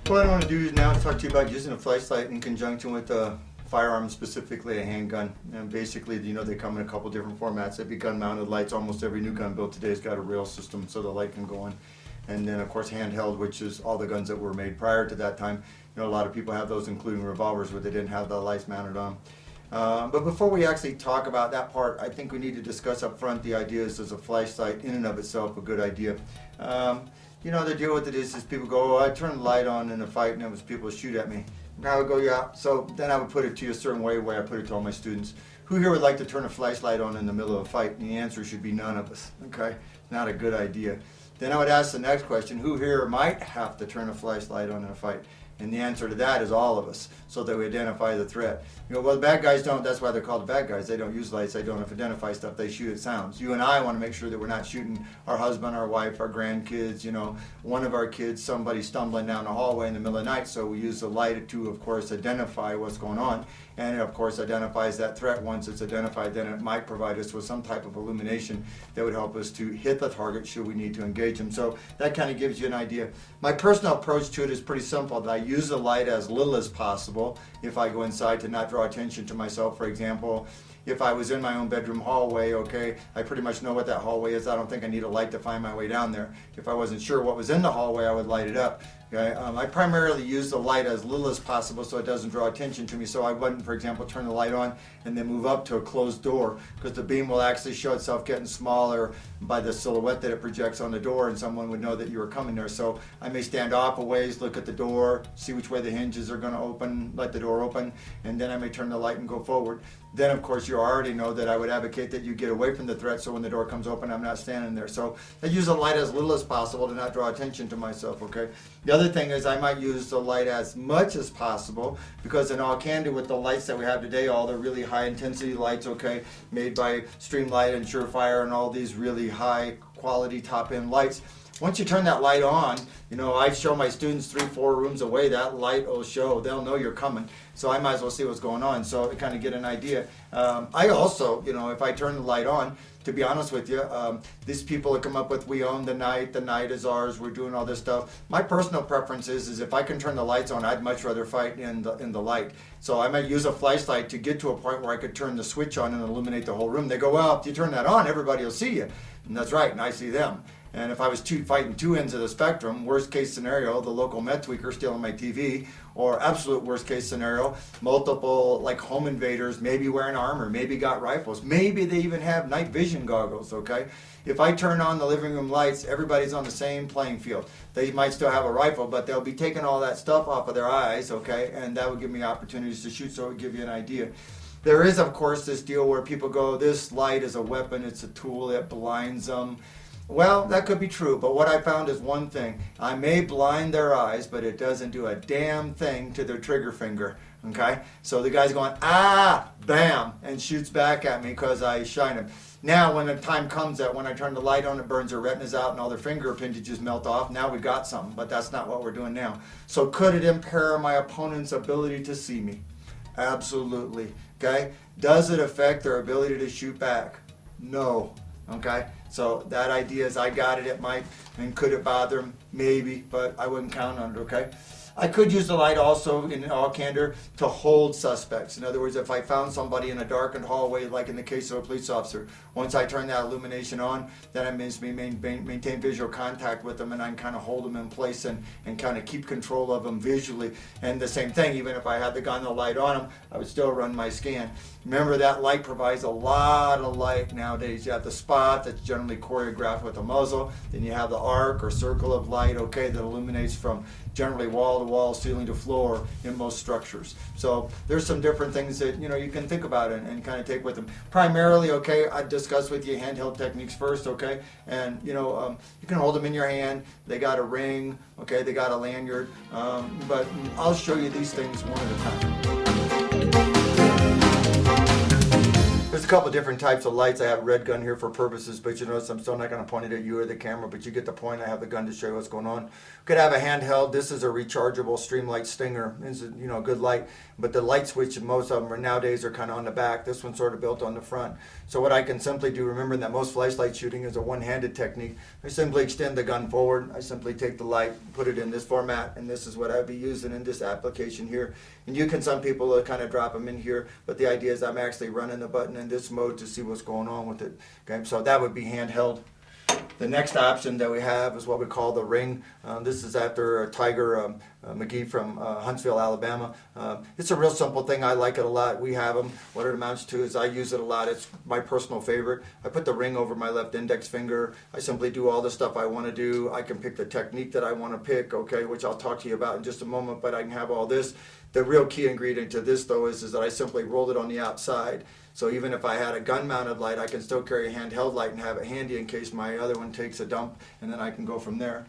What I want to do now is talk to you about using a flashlight in conjunction with a firearm, specifically a handgun. And basically, they come in a couple different formats. They'd be gun-mounted lights. Almost every new gun built today has got a rail system so the light can go on. And then, of course, handheld, which is all the guns that were made prior to that time. A lot of people have those, including revolvers, where they didn't have the lights mounted on. But before we actually talk about that part, I think we need to discuss up front the ideas as a flashlight in and of itself a good idea. The deal with it is people go, I turned the light on in a fight and it was people shoot at me. And I would go, yeah. So then I would put it to you a certain way I put it to all my students. Who here would like to turn a flashlight on in the middle of a fight? And the answer should be none of us, okay? It's not a good idea. Then I would ask the next question, who here might have to turn a flashlight on in a fight? And the answer to that is all of us, so that we identify the threat. Well, the bad guys don't, that's why they're called the bad guys. They don't use lights, they don't identify stuff, they shoot at sounds. You and I want to make sure that we're not shooting our husband, our wife, our grandkids, one of our kids, somebody stumbling down the hallway in the middle of the night. So we use the light to, of course, identify what's going on. And it, of course, identifies that threat. Once it's identified, then it might provide us with some type of illumination that would help us to hit the target should we need to engage them. So that kind of gives you an idea. My personal approach to it is pretty simple. That I use the light as little as possible if I go inside to not draw attention to myself. For example, if I was in my own bedroom hallway, I pretty much know what that hallway is. I don't think I need a light to find my way down there. If I wasn't sure what was in the hallway, I would light it up. I primarily use the light as little as possible so it doesn't draw attention to me. So I wouldn't, for example, turn the light on and then move up to a closed door, because the beam will actually show itself getting smaller by the silhouette that it projects on the door, and someone would know that you were coming there. So I may stand off a ways, look at the door, see which way the hinges are going to open, let the door open, and then I may turn the light and go forward. Then, of course, you already know that I would advocate that you get away from the threat, so when the door comes open, I'm not standing there. So I use the light as little as possible to not draw attention to myself, okay? The other thing is I might use the light as much as possible, because in all candor, with the lights that we have today, all the really high intensity lights, made by Streamlight and Surefire and all these really high quality top end lights, once you turn that light on, I show my students 3-4 rooms away, that light will show, they'll know you're coming. So I might as well see what's going on, so to kind of get an idea. I also, if I turn the light on, to be honest with you, these people that come up with, we own the night is ours, we're doing all this stuff. My personal preference is if I can turn the lights on, I'd much rather fight in the light. So I might use a flashlight to get to a point where I could turn the switch on and illuminate the whole room. They go, well, if you turn that on, everybody will see you. And that's right, and I see them. And if I was fighting two ends of the spectrum, worst case scenario, the local med tweaker stealing my TV, or absolute worst case scenario, multiple home invaders, maybe wearing armor, maybe got rifles, maybe they even have night vision goggles, If I turn on the living room lights, everybody's on the same playing field. They might still have a rifle, but they'll be taking all that stuff off of their eyes, and that would give me opportunities to shoot, so it would give you an idea. There is, of course, this deal where people go, this light is a weapon, it's a tool that blinds them. Well, that could be true, but what I found is one thing. I may blind their eyes, but it doesn't do a damn thing to their trigger finger, So the guy's going, bam, and shoots back at me because I shine him. Now, when the time comes that when I turn the light on, it burns their retinas out and all their finger appendages melt off, now we got something, but that's not what we're doing now. So could it impair my opponent's ability to see me? Absolutely, Does it affect their ability to shoot back? No. So that idea is I got it, it might, and could it bother them? Maybe, but I wouldn't count on it, I could use the light also, in all candor, to hold suspects. In other words, if I found somebody in a darkened hallway, like in the case of a police officer, once I turn that illumination on, then it means me maintain visual contact with them, and I can kind of hold them in place and kind of keep control of them visually. And the same thing, even if I had the gun and the light on them, I would still run my scan. Remember, that light provides a lot of light nowadays. You have the spot that's generally choreographed with a muzzle, then you have the arc or circle of light, that illuminates from generally wall to wall, ceiling to floor in most structures. So there's some different things that you can think about and kind of take with them. Primarily, I discussed with you handheld techniques first, and you can hold them in your hand. They got a ring, they got a lanyard, but I'll show you these things one at a time. There's a a couple different types of lights. I have red gun here for purposes, but you notice I'm still not going to point it at you or the camera, but you get the point. I have the gun to show you what's going on. Could have a handheld. This is a rechargeable Streamlight Stinger. It's a, you know, good light, but the light switch, most of them are nowadays are kind of on the back. This one's sort of built on the front. So what I can simply do, remembering that most flashlight shooting is a one-handed technique, I simply extend the gun forward. I simply take the light, put it in this format, and this is what I'd be using in this application here. And you can, some people kind of drop them in here, but the idea is I'm actually running the button in this mode to see what's going on with it. Okay, so that would be handheld. The next option that we have is what we call the ring. This is after Tiger McGee from Huntsville, Alabama. It's a real simple thing. I like it a lot. We have them. What it amounts to is I use it a lot. It's my personal favorite. I put the ring over my left index finger. I simply do all the stuff I want to do. I can pick the technique that I want to pick, okay, which I'll talk to you about in just a moment, but I can have all this. The real key ingredient to this, though, is that I simply rolled it on the outside. So even if I had a gun-mounted light, I can still carry a handheld light and have it handy in case my other one takes a dump, and then I can go from there.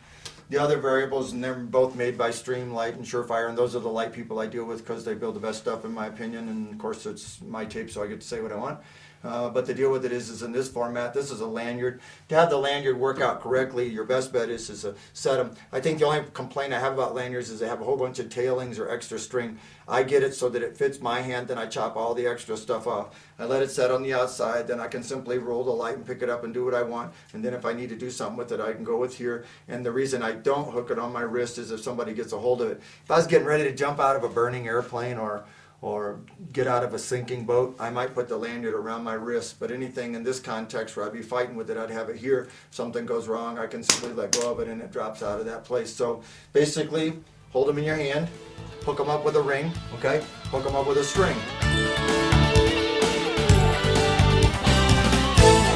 The other variables, and they're both made by Streamlight and Surefire, and those are the light people I deal with because they build the best stuff in my opinion, and of course it's my tape, so I get to say what I want. But the deal with it is in this format. This is a lanyard. To have the lanyard work out correctly, your best bet is to set them. I think the only complaint I have about lanyards is they have a whole bunch of tailings or extra string. I get it so that it fits my hand, then I chop all the extra stuff off. I let it set on the outside, then I can simply roll the light and pick it up and do what I want. And then if I need to do something with it, I can go with here. And the reason I don't hook it on my wrist is if somebody gets a hold of it. If I was getting ready to jump out of a burning airplane or get out of a sinking boat, I might put the lanyard around my wrist. But anything in this context where I'd be fighting with it, I'd have it here. If something goes wrong, I can simply let go of it and it drops out of that place. So basically, hold them in your hand, hook them up with a ring, okay? Hook them up with a string.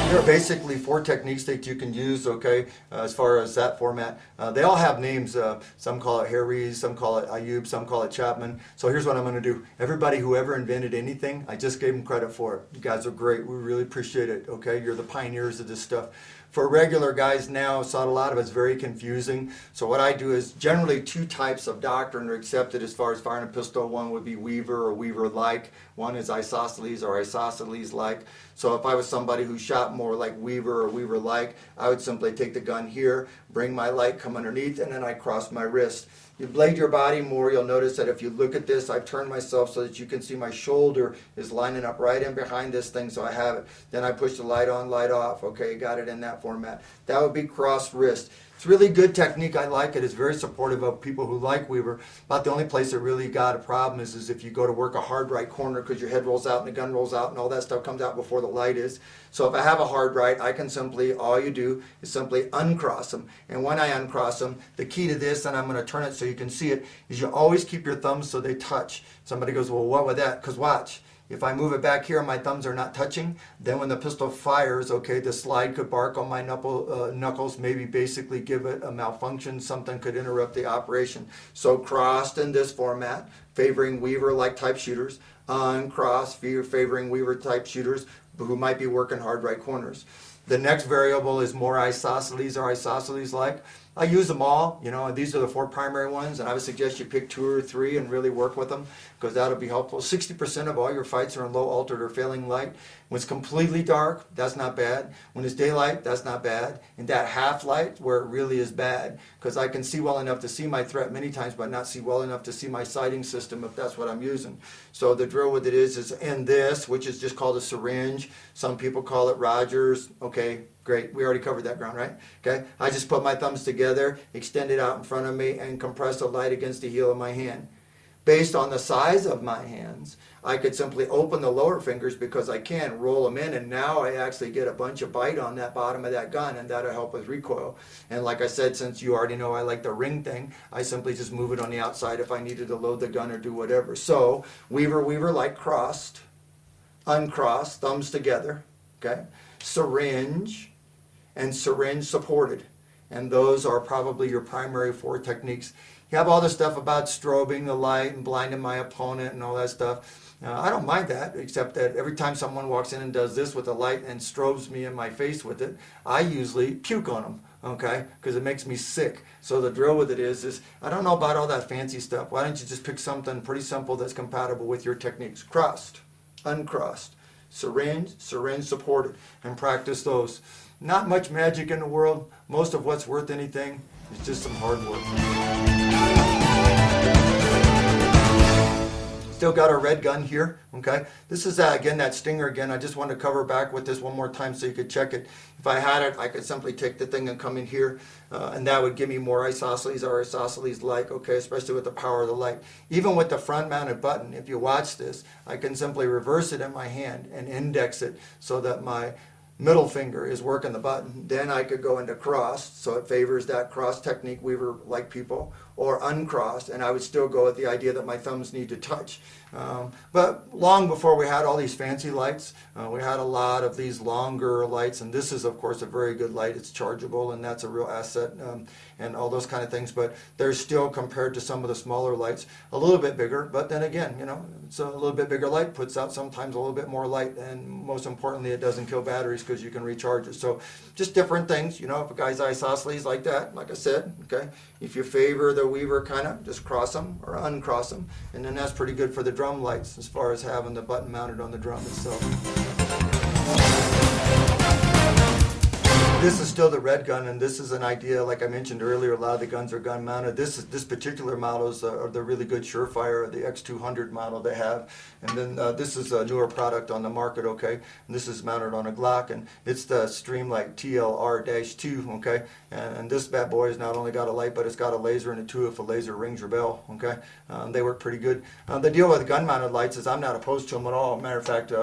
There are basically 4 techniques that you can use, okay, as far as that format. They all have names. Some call it Harry's, some call it Ayub, some call it Chapman. So here's what I'm going to do. Everybody who ever invented anything, I just gave them credit for it. You guys are great. We really appreciate it, okay? You're the pioneers of this stuff. For regular guys now, so a lot of it's very confusing. So what I do is generally 2 types of doctrine are accepted as far as firing a pistol. One would be Weaver or Weaver-like. One is isosceles or isosceles-like. So if I was somebody who shot more like Weaver or Weaver-like, I would simply take the gun here, bring my light, come underneath, and then I cross my wrist. You blade your body more, you'll notice that if you look at this, I've turned myself so that you can see my shoulder is lining up right in behind this thing, so I have it. Then I push the light on, light off. Okay, got it in that format. That would be cross wrist. It's really good technique. I like it. It's very supportive of people who like Weaver. About the only place that really got a problem is if you go to work a hard right corner because your head rolls out and the gun rolls out and all that stuff comes out before the light is. So if I have a hard right, I can simply, all you do is simply uncross them. And when I uncross them, the key to this, and I'm going to turn it so you can see it, is you always keep your thumbs so they touch. Somebody goes, well, what with that? Because watch. If I move it back here and my thumbs are not touching, then when the pistol fires, okay, the slide could bark on my knuckles, maybe basically give it a malfunction. Something could interrupt the operation. So crossed in this format, favoring Weaver-like type shooters. Uncrossed, favoring Weaver-type shooters who might be working hard right corners. The next variable is more isosceles or isosceles-like. I use them all, you know, and these are the 4 primary ones, and I would suggest you pick 2 or 3 and really work with them because that'll be helpful. 60% of all your fights are in low altered or failing light. When it's completely dark, that's not bad. When it's daylight, that's not bad. And that half light where it really is bad because I can see well enough to see my threat many times but not see well enough to see my sighting system if that's what I'm using. So the drill with it is in this, which is just called a syringe. Some people call it Rogers. Okay, great. We already covered that ground, right? Okay. I just put my thumbs together, extend it out in front of me, and compress the light against the heel of my hand. Based on the size of my hands, I could simply open the lower fingers because I can roll them in, and now I actually get a bunch of bite on that bottom of that gun, and that'll help with recoil. And like I said, since you already know I like the ring thing, I simply just move it on the outside if I needed to load the gun or do whatever. So Weaver-like crossed, uncrossed, thumbs together, okay, syringe, and syringe supported. And those are probably your primary 4 techniques. You have all the stuff about strobing the light and blinding my opponent and all that stuff. I don't mind that, except that every time someone walks in and does this with the light and strobes me in my face with it, I usually puke on them, okay, because it makes me sick. So the drill with it is I don't know about all that fancy stuff. Why don't you just pick something pretty simple that's compatible with your techniques? Crossed, uncrossed, syringe supported, and practice those. Not much magic in the world. Most of what's worth anything is just some hard work. Still got our red gun here, okay? This is, again, that stinger again. I just want to cover back with this one more time so you could check it. If I had it, I could simply take the thing and come in here, and that would give me more isosceles or isosceles-like, okay, especially with the power of the light. Even with the front-mounted button, if you watch this, I can simply reverse it in my hand and index it so that my middle finger is working the button. Then I could go into cross, so it favors that cross technique, Weaver-like people, or uncrossed, and I would still go with the idea that my thumbs need to touch. But long before we had all these fancy lights, we had a lot of these longer lights, and this is of course a very good light. It's chargeable, and that's a real asset, and all those kind of things, but they're still, compared to some of the smaller lights, a little bit bigger. But then again, you know, it's a little bit bigger light, puts out sometimes a little bit more light, and most importantly, it doesn't kill batteries because you can recharge it. So just different things, you know. If a guy's isosceles like that, like I said, okay, if you favor the Weaver kind of, just cross them or uncross them, and then that's pretty good for the drum lights as far as having the button mounted on the drum itself. This is still the red gun, and this is an idea, like I mentioned earlier, a lot of the guns are gun mounted. This particular model is the really good Surefire, the X200 model they have. And then this is a newer product on the market, okay? And this is mounted on a Glock, and it's the Streamlight TLR-2, okay? And this bad boy has not only got a light, but it's got a laser in it too, if a laser rings your bell, okay? They work pretty good. The deal with the gun-mounted lights is I'm not opposed to them at all. Matter of fact,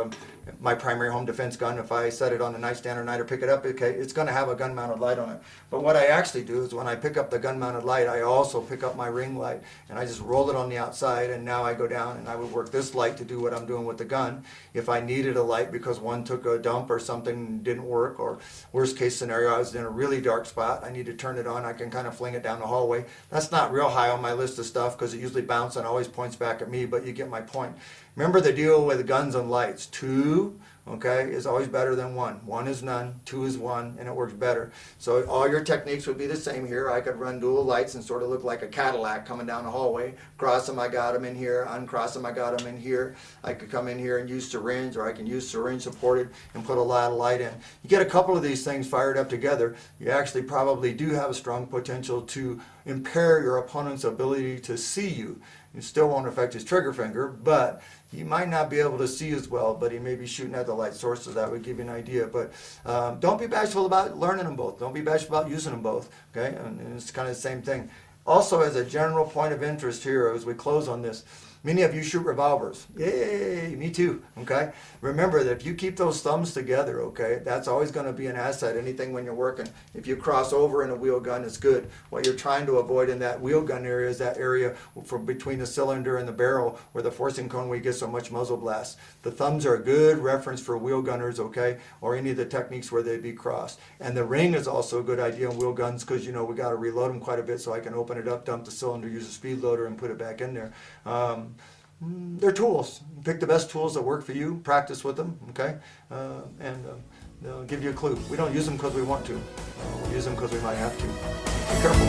my primary home defense gun, if I set it on the nightstand or night or pick it up, okay, it's going to have a gun-mounted light on it. But what I actually do is when I pick up the gun-mounted light, I also pick up my ring light, and I just roll it on the outside, and now I go down and I would work this light to do what I'm doing with the gun. If I needed a light because one took a dump or something didn't work, or worst case scenario, I was in a really dark spot, I need to turn it on, I can kind of fling it down the hallway. That's not real high on my list of stuff because it usually bounces and always points back at me, but you get my point. Remember the deal with guns and lights. 2, okay, is always better than 1. 1 is none, 2 is 1, and it works better. So all your techniques would be the same here. I could run dual lights and sort of look like a Cadillac coming down the hallway. Cross them, I got them in here. Uncross them, I got them in here. I could come in here and use syringe, or I can use syringe supported and put a lot of light in. You get a couple of these things fired up together, you actually probably do have a strong potential to impair your opponent's ability to see you. It still won't affect his trigger finger, but he might not be able to see as well, but he may be shooting at the light source, so that would give you an idea. But don't be bashful about learning them both. Don't be bashful about using them both, okay? And it's kind of the same thing. Also, as a general point of interest here, as we close on this, many of you shoot revolvers. Yay, me too, okay? Remember that if you keep those thumbs together, okay, that's always going to be an asset, anything when you're working. If you cross over in a wheel gun, it's good. What you're trying to avoid in that wheel gun area is that area from between the cylinder and the barrel where the forcing cone where you get so much muzzle blast. The thumbs are a good reference for wheel gunners, okay, or any of the techniques where they'd be crossed. And the ring is also a good idea on wheel guns because, you know, we got to reload them quite a bit, so I can open it up, dump the cylinder, use a speed loader, and put it back in there. They're tools. Pick the best tools that work for you, practice with them, okay? And they'll give you a clue. We don't use them because we want to. We use them because we might have to. Be careful.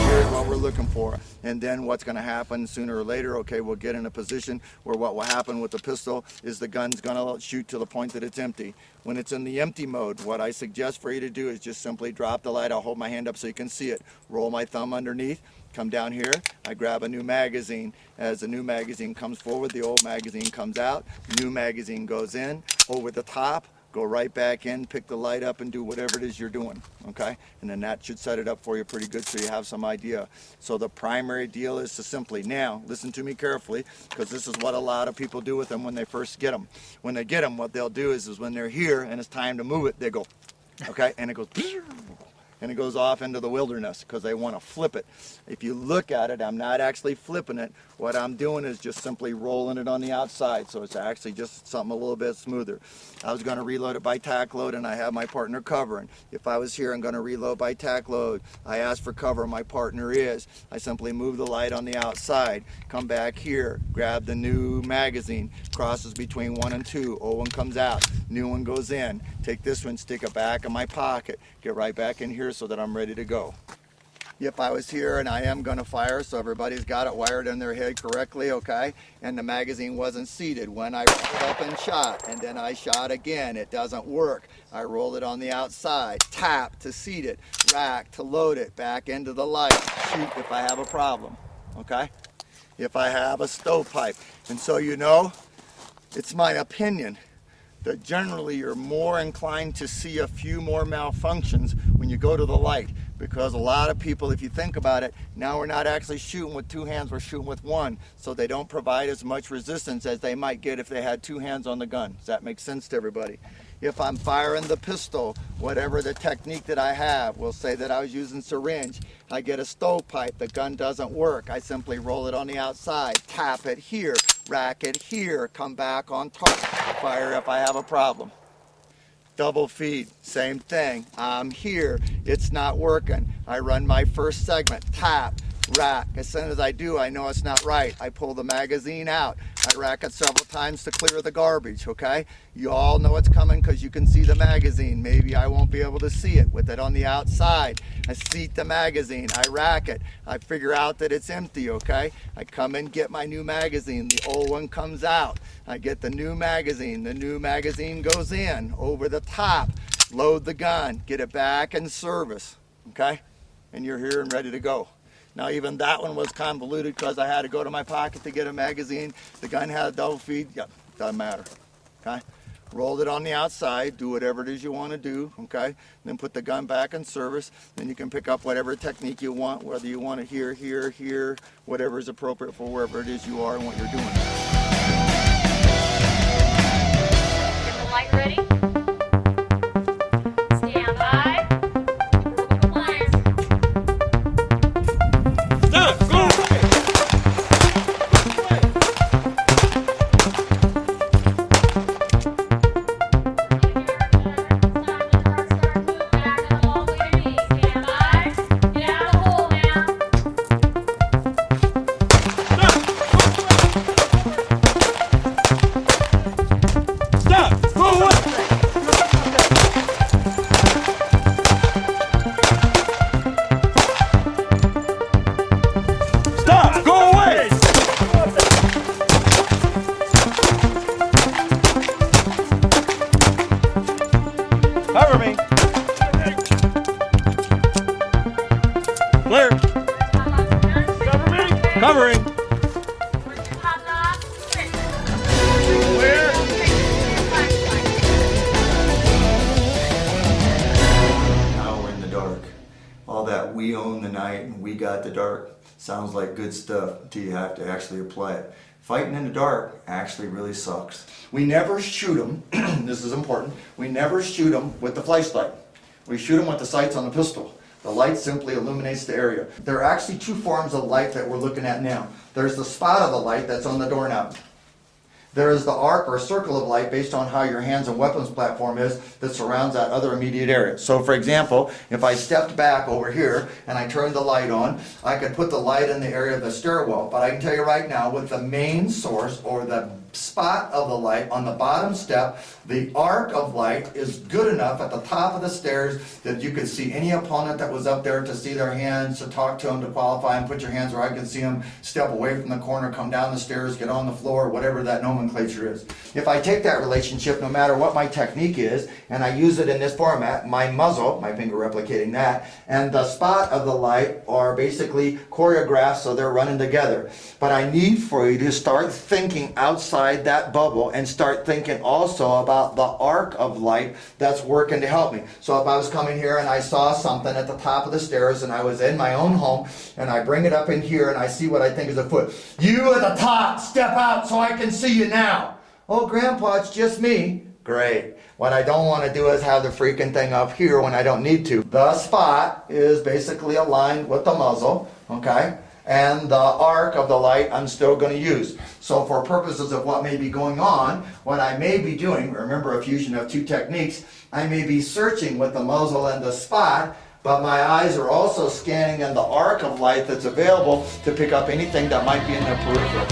Here's what we're looking for. And then what's going to happen sooner or later, okay, we'll get in a position where what will happen with the pistol is the gun's going to shoot to the point that it's empty. When it's in the empty mode, what I suggest for you to do is just simply drop the light. I'll hold my hand up so you can see it. Roll my thumb underneath. Come down here, I grab a new magazine. As the new magazine comes forward, the old magazine comes out. New magazine goes in, over the top, go right back in, pick the light up, and do whatever it is you're doing, okay? And then that should set it up for you pretty good so you have some idea. So the primary deal is to simply, now, listen to me carefully, because this is what a lot of people do with them when they first get them. When they get them, what they'll do is when they're here and it's time to move it, they go, okay? And it goes, and it goes off into the wilderness because they want to flip it. If you look at it, I'm not actually flipping it. What I'm doing is just simply rolling it on the outside, so it's actually just something a little bit smoother. I was going to reload it by tack load, and I have my partner covering. If I was here, I'm going to reload by tack load. I ask for cover, my partner is. I simply move the light on the outside, come back here, grab the new magazine, crosses between 1 and 2, old one comes out, new one goes in, take this one, stick it back in my pocket, get right back in here so that I'm ready to go. If I was here and I am going to fire, so everybody's got it wired in their head correctly, okay, and the magazine wasn't seated, when I rolled up and shot, and then I shot again, it doesn't work. I roll it on the outside, tap to seat it, rack to load it, back into the light, shoot if I have a problem, okay? If I have a stovepipe. And so you know, it's my opinion that generally you're more inclined to see a few more malfunctions when you go to the light, because a lot of people, if you think about it, now we're not actually shooting with two hands, we're shooting with one, so they don't provide as much resistance as they might get if they had two hands on the gun. Does that make sense to everybody? If I'm firing the pistol, whatever the technique that I have, we'll say that I was using syringe, I get a stovepipe, the gun doesn't work, I simply roll it on the outside, tap it here, rack it here, come back on target, fire if I have a problem. Double feed, same thing, I'm here, it's not working, I run my first segment, tap, rack. As soon as I do, I know it's not right. I pull the magazine out. I rack it several times to clear the garbage, okay? You all know it's coming because you can see the magazine. Maybe I won't be able to see it with it on the outside. I seat the magazine. I rack it. I figure out that it's empty, okay? I come and get my new magazine. The old one comes out. I get the new magazine. The new magazine goes in over the top. Load the gun. Get it back in service, okay? And you're here and ready to go. Now even that one was convoluted because I had to go to my pocket to get a magazine. The gun had a double feed. Yep, doesn't matter. Okay? Rolled it on the outside, do whatever it is you want to do, okay? Then put the gun back in service. Then you can pick up whatever technique you want, whether you want it here, here, here, whatever is appropriate for wherever it is you are and what you're doing. Get the light ready. Stand by. Compliance. Cover me. Clear. Cover me. Covering. Clear. Now we're in the dark. All that we own the night and we got the dark sounds like good stuff until you have to actually apply it. Fighting in the dark actually really sucks. We never shoot them, this is important, we never shoot them with the flashlight. We shoot them with the sights on the pistol. The light simply illuminates the area. There are actually two forms of light that we're looking at now. There's the spot of the light that's on the doorknob. There is the arc or circle of light based on how your hands and weapons platform is that surrounds that other immediate area. So for example, if I stepped back over here and I turned the light on, I could put the light in the area of the stairwell. But I can tell you right now, with the main source or the spot of the light on the bottom step, the arc of light is good enough at the top of the stairs that you could see any opponent that was up there, to see their hands, to talk to them, to qualify and put your hands where I can see them step away from the corner, come down the stairs, get on the floor, whatever that nomenclature is. If I take that relationship, no matter what my technique is, and I use it in this format, my muzzle, my finger replicating that, and the spot of the light are basically choreographed so they're running together. But I need for you to start thinking outside that bubble and start thinking also about the arc of light that's working to help me. So if I was coming here and I saw something at the top of the stairs and I was in my own home and I bring it up in here and I see what I think is a foot. You at the top, step out so I can see you now. Oh, Grandpa, it's just me. Great. What I don't want to do is have the freaking thing up here when I don't need to. The spot is basically aligned with the muzzle, okay? And the arc of the light I'm still going to use. So for purposes of what may be going on, what I may be doing, remember a fusion of two techniques, I may be searching with the muzzle and the spot, but my eyes are also scanning in the arc of light that's available to pick up anything that might be in the peripheral.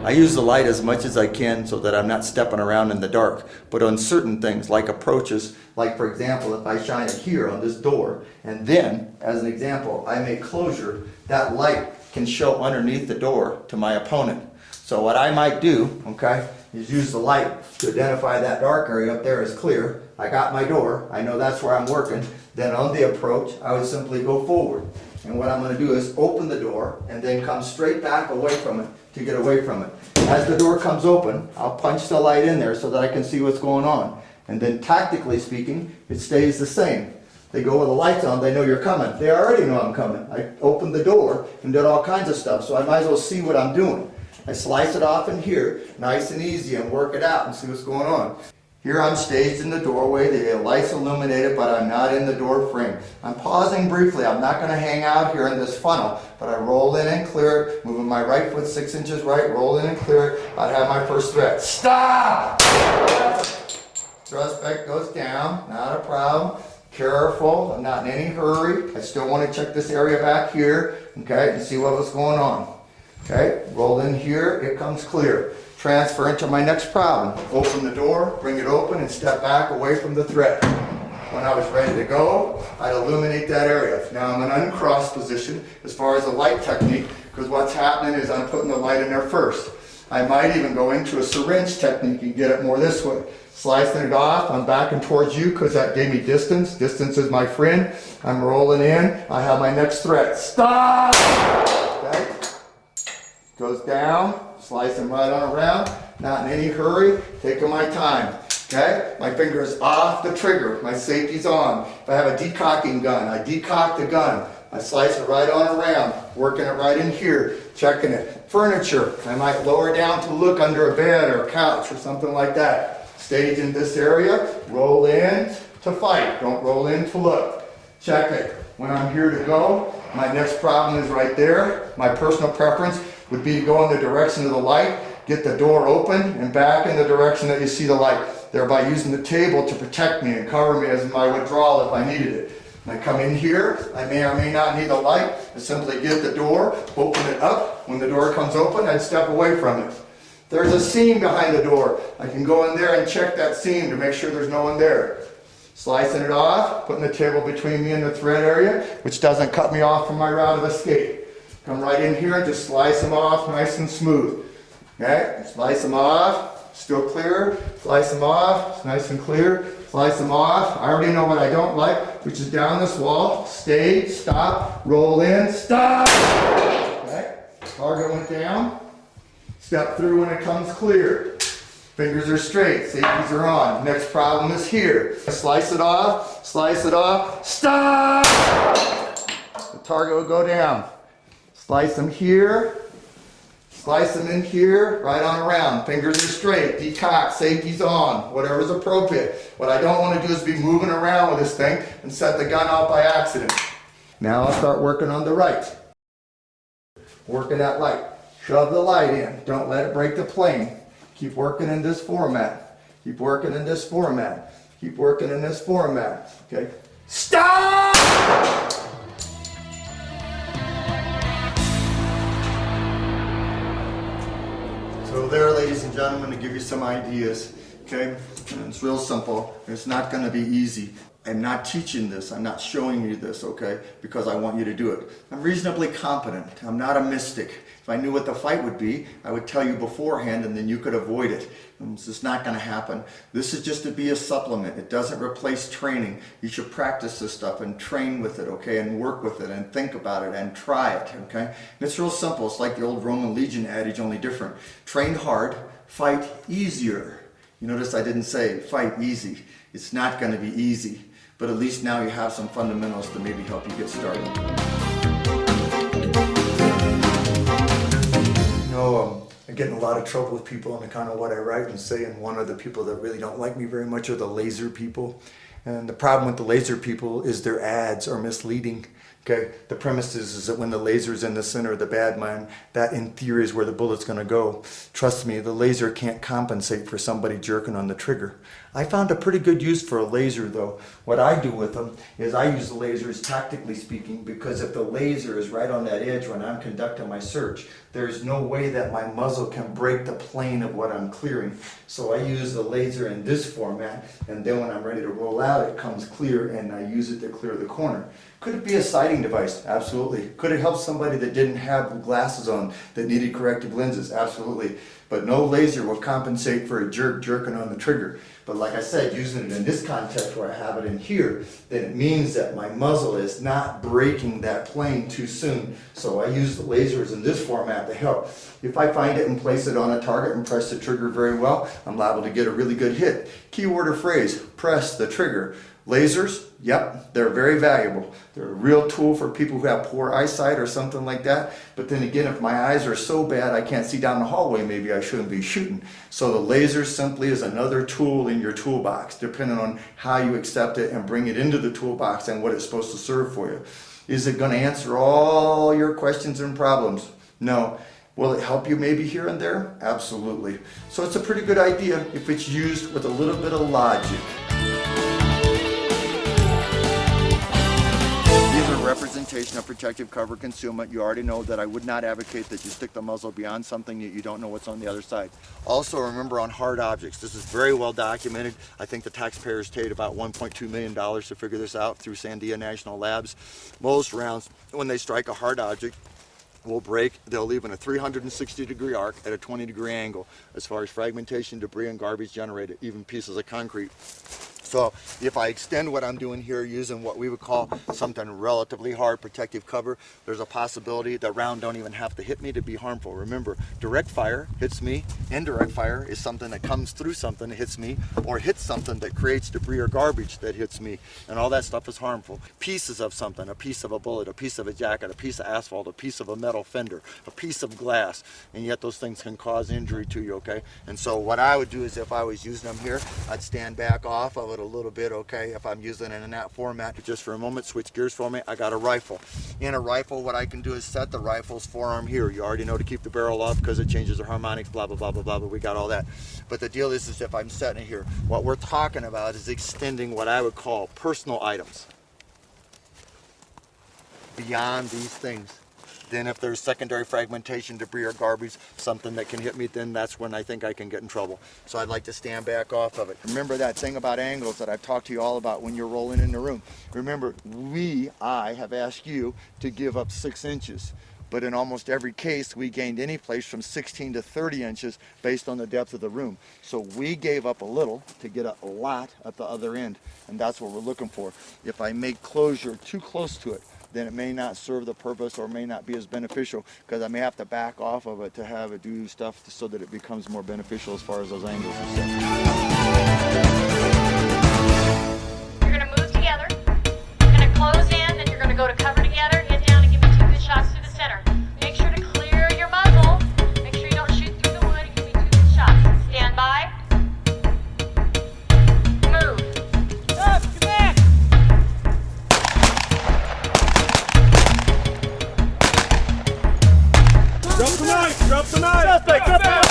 I use the light as much as I can so that I'm not stepping around in the dark. But on certain things, like approaches, like for example, if I shine it here on this door, and then, as an example, I make closure, that light can show underneath the door to my opponent. So what I might do, okay, is use the light to identify that dark area up there as clear. I got my door, I know that's where I'm working. Then on the approach, I would simply go forward. And what I'm going to do is open the door and then come straight back away from it to get away from it. As the door comes open, I'll punch the light in there so that I can see what's going on. And then tactically speaking, it stays the same. They go with the lights on, they know you're coming. They already know I'm coming. I opened the door and did all kinds of stuff, so I might as well see what I'm doing. I slice it off in here, nice and easy, and work it out and see what's going on. Here I'm staged in the doorway, the light's illuminated, but I'm not in the door frame. I'm pausing briefly, I'm not going to hang out here in this funnel, but I roll in and clear it, moving my right foot 6 inches right, roll in and clear it. I have my first threat. Stop! Thrust back goes down, not a problem. Careful, I'm not in any hurry. I still want to check this area back here, okay, and see what was going on. Okay, roll in here, it comes clear. Transfer into my next problem. Open the door, bring it open, and step back away from the threat. When I was ready to go, I'd illuminate that area. Now I'm in an uncross position as far as the light technique, because what's happening is I'm putting the light in there first. I might even go into a syringe technique and get it more this way. Slicing it off, I'm backing towards you because that gave me distance. Distance is my friend. I'm rolling in, I have my next threat. Stop! Okay. Goes down, slicing right on around, not in any hurry, taking my time. Okay? My finger is off the trigger, my safety's on. If I have a decocking gun, I decock the gun. I slice it right on around, working it right in here, checking it. Furniture, I might lower down to look under a bed or a couch or something like that. Stage in this area, roll in to fight, don't roll in to look. Check it. When I'm here to go, my next problem is right there. My personal preference would be to go in the direction of the light, get the door open, and back in the direction that you see the light, thereby using the table to protect me and cover me as my withdrawal if I needed it. When I come in here, I may or may not need the light. I simply get the door, open it up. When the door comes open, I'd step away from it. There's a seam behind the door. I can go in there and check that seam to make sure there's no one there. Slicing it off, putting the table between me and the thread area, which doesn't cut me off from my route of escape. Come right in here and just slice them off nice and smooth. Okay, slice them off, still clear, slice them off, it's nice and clear, slice them off. I already know what I don't like, which is down this wall, stay, stop, roll in, stop! Okay, target went down, step through when it comes clear. Fingers are straight, safeties are on. Next problem is here. Slice it off, stop! The target will go down. Slice them here, slice them in here, right on around. Fingers are straight, decock, safety's on, whatever's appropriate. What I don't want to do is be moving around with this thing and set the gun out by accident. Now I'll start working on the right. Working that light. Shove the light in, don't let it break the plane. Keep working in this format. Keep working in this format. Keep working in this format. Okay? Stop! So there, ladies and gentlemen, to give you some ideas. Okay? And it's real simple. It's not going to be easy. I'm not teaching this. I'm not showing you this, okay? Because I want you to do it. I'm reasonably competent. I'm not a mystic. If I knew what the fight would be, I would tell you beforehand and then you could avoid it. It's just not going to happen. This is just to be a supplement. It doesn't replace training. You should practice this stuff and train with it, okay? And work with it and think about it and try it, okay? And it's real simple. It's like the old Roman Legion adage, only different. Train hard, fight easier. You notice I didn't say fight easy. It's not going to be easy. But at least now you have some fundamentals to maybe help you get started. You know, I get in a lot of trouble with people on kind of what I write and say, and one of the people that really don't like me very much are the laser people. And the problem with the laser people is their ads are misleading. Okay, the premise is that when the laser is in the center of the bad mine, that in theory is where the bullet's going to go. Trust me, the laser can't compensate for somebody jerking on the trigger. I found a pretty good use for a laser though. What I do with them is I use the lasers tactically speaking, because if the laser is right on that edge when I'm conducting my search, there's no way that my muzzle can break the plane of what I'm clearing. So I use the laser in this format, and then when I'm ready to roll out, it comes clear and I use it to clear the corner. Could it be a sighting device? Absolutely. Could it help somebody that didn't have glasses on that needed corrective lenses? Absolutely. But no laser will compensate for a jerk jerking on the trigger. But like I said, using it in this context where I have it in here, then it means that my muzzle is not breaking that plane too soon. So I use the lasers in this format to help. If I find it and place it on a target and press the trigger very well, I'm liable to get a really good hit. Keyword or phrase, press the trigger. Lasers, yep, they're very valuable. They're a real tool for people who have poor eyesight or something like that. But then again, if my eyes are so bad I can't see down the hallway, maybe I shouldn't be shooting. So the laser simply is another tool in your toolbox, depending on how you accept it and bring it into the toolbox and what it's supposed to serve for you. Is it going to answer all your questions and problems? No. Will it help you maybe here and there? Absolutely. So it's a pretty good idea if it's used with a little bit of logic. Representation of protective cover concealment. You already know that I would not advocate that you stick the muzzle beyond something that you don't know what's on the other side. Also remember on hard objects, this is very well documented. I think the taxpayers paid about $1.2 million to figure this out through Sandia National Labs. Most rounds, when they strike a hard object, will break. They'll leave in a 360-degree arc at a 20-degree angle as far as fragmentation, debris, and garbage generated, even pieces of concrete. So if I extend what I'm doing here using what we would call something relatively hard protective cover, there's a possibility that round don't even have to hit me to be harmful. Remember, direct fire hits me. Indirect fire is something that comes through something that hits me, or hits something that creates debris or garbage that hits me. And all that stuff is harmful. Pieces of something, a piece of a bullet, a piece of a jacket, a piece of asphalt, a piece of a metal fender, a piece of glass, and yet those things can cause injury to you, okay? And so what I would do is if I was using them here, I'd stand back off of it a little bit, okay? If I'm using it in that format, just for a moment, switch gears for me, I got a rifle. In a rifle, what I can do is set the rifle's forearm here. You already know to keep the barrel off because it changes the harmonics, blah, blah, blah, blah, blah, but we got all that. But the deal is if I'm setting it here, what we're talking about is extending what I would call personal items beyond these things. Then if there's secondary fragmentation, debris or garbage, something that can hit me, then that's when I think I can get in trouble. So I'd like to stand back off of it. Remember that thing about angles that I've talked to you all about when you're rolling in the room. Remember, I have asked you to give up 6 inches. But in almost every case, we gained any place from 16 to 30 inches based on the depth of the room. So we gave up a little to get a lot at the other end. And that's what we're looking for. If I make closure too close to it, then it may not serve the purpose or may not be as beneficial, because I may have to back off of it to have it do stuff so that it becomes more beneficial as far as those angles and stuff. You're going to move together. You're going to close in, then you're going to go to cover together, hit down, and give me 2 good shots through the center. Make sure to clear your muzzle. Make sure you don't shoot through the wood, and give me 2 good shots. Stand by. Move. Up, get back! Drop the knife! Drop the knife! Suspect! Drop the knife!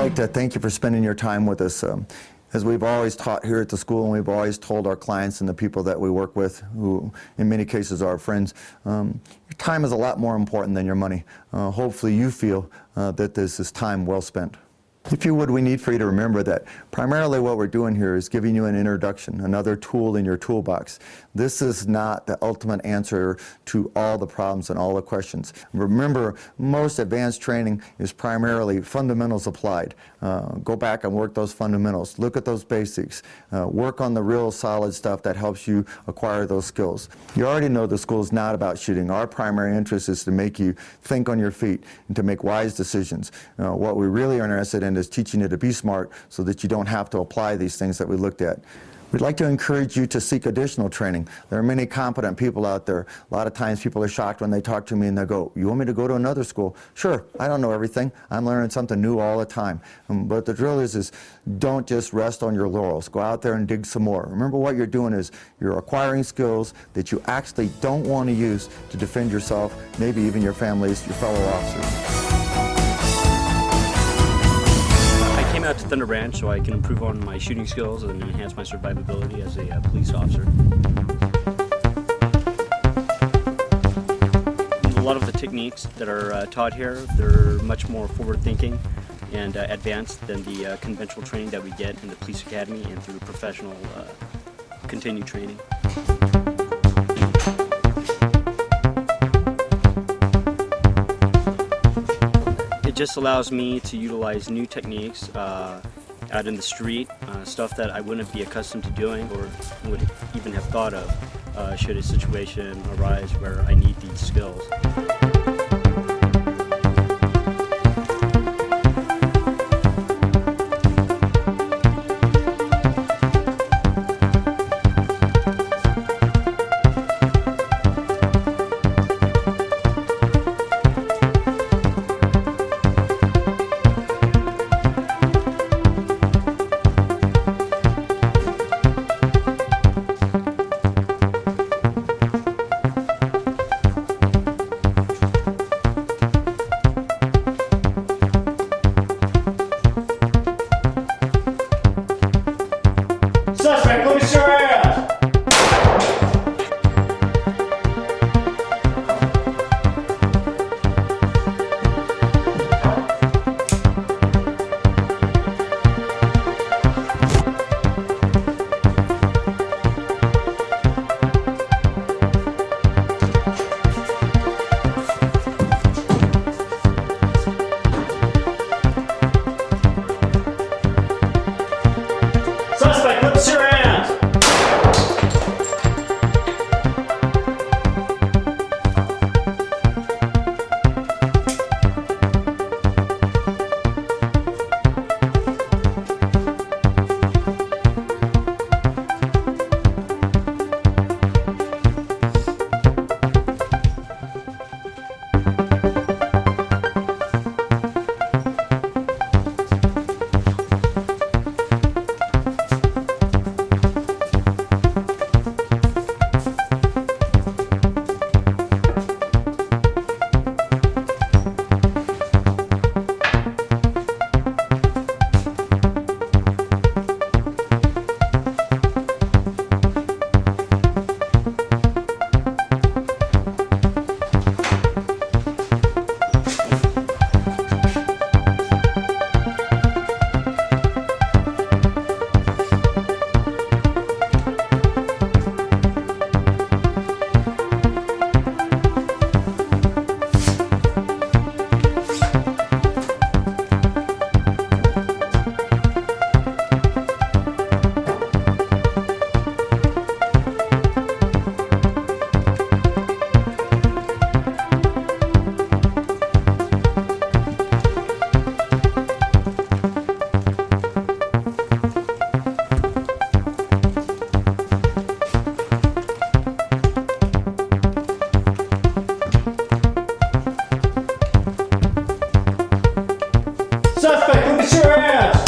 like to thank you for spending your time with us. As we've always taught here at the school, and we've always told our clients and the people that we work with, who in many cases are our friends, your time is a lot more important than your money. Hopefully you feel that this is time well spent. If you would, we need for you to remember that primarily what we're doing here is giving you an introduction, another tool in your toolbox. This is not the ultimate answer to all the problems and all the questions. Remember, most advanced training is primarily fundamentals applied. Go back and work those fundamentals. Look at those basics. Work on the real solid stuff that helps you acquire those skills. You already know the school is not about shooting. Our primary interest is to make you think on your feet and to make wise decisions. What we really are interested in is teaching you to be smart so that you don't have to apply these things that we looked at. We'd like to encourage you to seek additional training. There are many competent people out there. A lot of times people are shocked when they talk to me and they go, "You want me to go to another school?" Sure, I don't know everything. I'm learning something new all the time. But the drill is don't just rest on your laurels. Go out there and dig some more. Remember, what you're doing is you're acquiring skills that you actually don't want to use to defend yourself, maybe even your families, your fellow officers. I came out to Thunder Ranch so I can improve on my shooting skills and enhance my survivability as a police officer. A lot of the techniques that are taught here, they're much more forward-thinking and advanced than the conventional training that we get in the police academy and through professional continued training. It just allows me to utilize new techniques out in the street, stuff that I wouldn't be accustomed to doing or would even have thought of should a situation arise where I need these skills. Suspect, let me see your ass! Suspect, let me see your hands! Suspect, let me see your hands!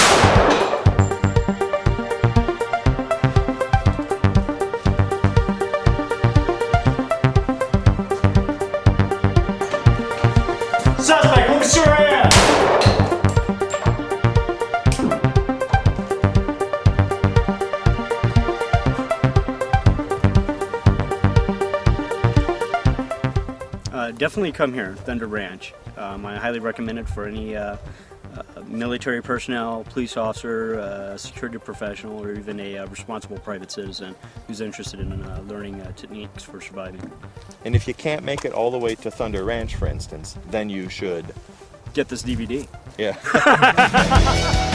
Suspect, let me see your hands! Definitely come here, Thunder Ranch. I highly recommend it for any military personnel, police officer, security professional, or even a responsible private citizen who's interested in learning techniques for surviving. And if you can't make it all the way to Thunder Ranch, for instance, then you should Get this DVD. yeah.